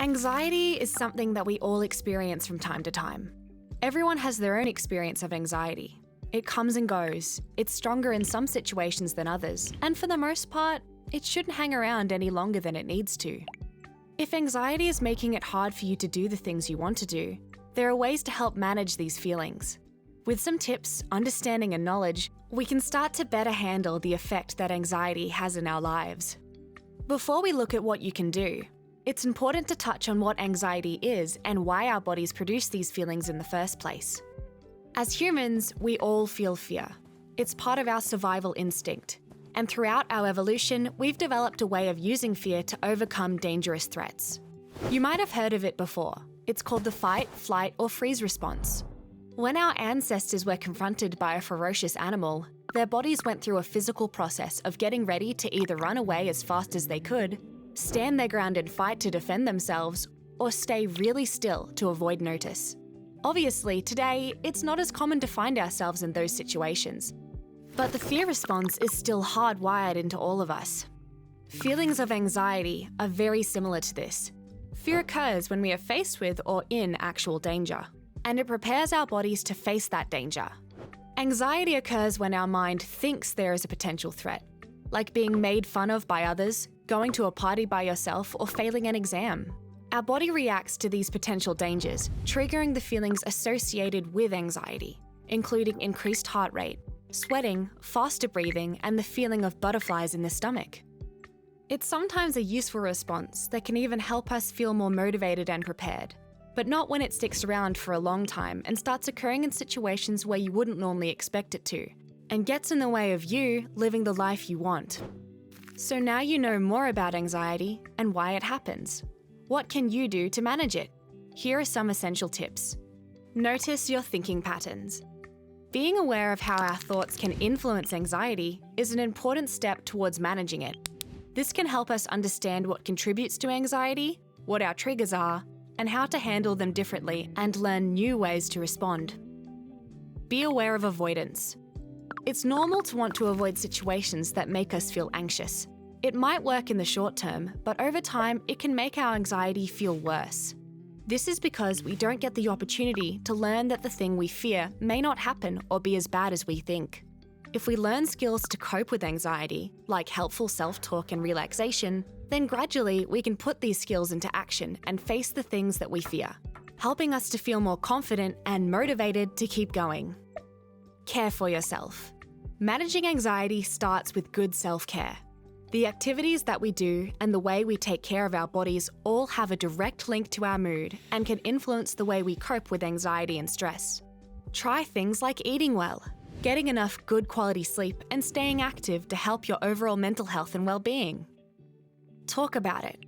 Anxiety is something that we all experience from time to time. Everyone has their own experience of anxiety. It comes and goes. It's stronger in some situations than others, and for the most part, it shouldn't hang around any longer than it needs to. If anxiety is making it hard for you to do the things you want to do, there are ways to help manage these feelings. With some tips, understanding and knowledge, we can start to better handle the effect that anxiety has in our lives. Before we look at what you can do, it's important to touch on what anxiety is and why our bodies produce these feelings in the first place. As humans, we all feel fear. It's part of our survival instinct. And throughout our evolution, we've developed a way of using fear to overcome dangerous threats. You might have heard of it before. It's called the fight, flight, or freeze response. When our ancestors were confronted by a ferocious animal, their bodies went through a physical process of getting ready to either run away as fast as they could, stand their ground and fight to defend themselves, or stay really still to avoid notice. Obviously, today, it's not as common to find ourselves in those situations. But the fear response is still hardwired into all of us. Feelings of anxiety are very similar to this. Fear occurs when we are faced with or in actual danger, and it prepares our bodies to face that danger. Anxiety occurs when our mind thinks there is a potential threat, like being made fun of by others, going to a party by yourself, or failing an exam. Our body reacts to these potential dangers, triggering the feelings associated with anxiety, including increased heart rate, sweating, faster breathing, and the feeling of butterflies in the stomach. It's sometimes a useful response that can even help us feel more motivated and prepared, but not when it sticks around for a long time and starts occurring in situations where you wouldn't normally expect it to, and gets in the way of you living the life you want. So now you know more about anxiety and why it happens. What can you do to manage it? Here are some essential tips. Notice your thinking patterns. Being aware of how our thoughts can influence anxiety is an important step towards managing it. This can help us understand what contributes to anxiety, what our triggers are, and how to handle them differently and learn new ways to respond. Be aware of avoidance. It's normal to want to avoid situations that make us feel anxious. It might work in the short term, but over time, it can make our anxiety feel worse. This is because we don't get the opportunity to learn that the thing we fear may not happen or be as bad as we think. If we learn skills to cope with anxiety, like helpful self-talk and relaxation, then gradually we can put these skills into action and face the things that we fear, helping us to feel more confident and motivated to keep going. Care for yourself. Managing anxiety starts with good self-care. The activities that we do and the way we take care of our bodies all have a direct link to our mood and can influence the way we cope with anxiety and stress. Try things like eating well, getting enough good quality sleep, and staying active to help your overall mental health and well-being. Talk about it.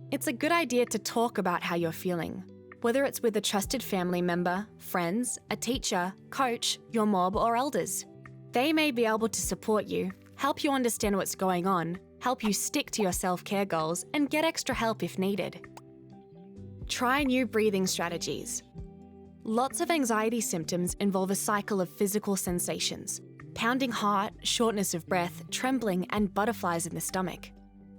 It's a good idea to talk about how you're feeling, whether it's with a trusted family member, friends, a teacher, coach, your mob, or elders. They may be able to support you, help you understand what's going on, help you stick to your self-care goals, and get extra help if needed. Try new breathing strategies. Lots of anxiety symptoms involve a cycle of physical sensations: pounding heart, shortness of breath, trembling, and butterflies in the stomach.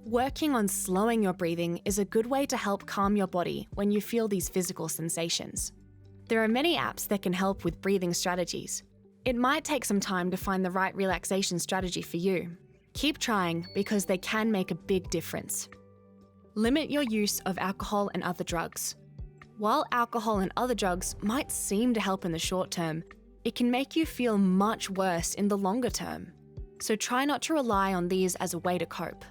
Working on slowing your breathing is a good way to help calm your body when you feel these physical sensations. There are many apps that can help with breathing strategies. It might take some time to find the right relaxation strategy for you. Keep trying because they can make a big difference. Limit your use of alcohol and other drugs. While alcohol and other drugs might seem to help in the short term, it can make you feel much worse in the longer term. So try not to rely on these as a way to cope.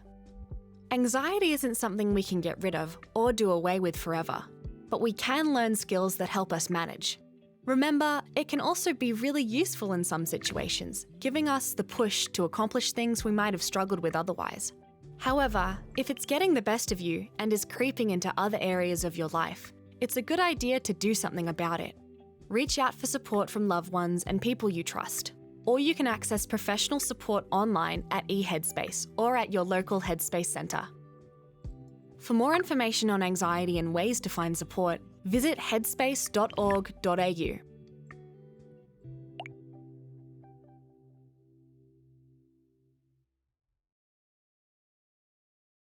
Anxiety isn't something we can get rid of or do away with forever, but we can learn skills that help us manage. Remember, it can also be really useful in some situations, giving us the push to accomplish things we might have struggled with otherwise. However, if it's getting the best of you and is creeping into other areas of your life, it's a good idea to do something about it. Reach out for support from loved ones and people you trust. Or you can access professional support online at eHeadspace or at your local Headspace centre. For more information on anxiety and ways to find support, visit headspace.org.au.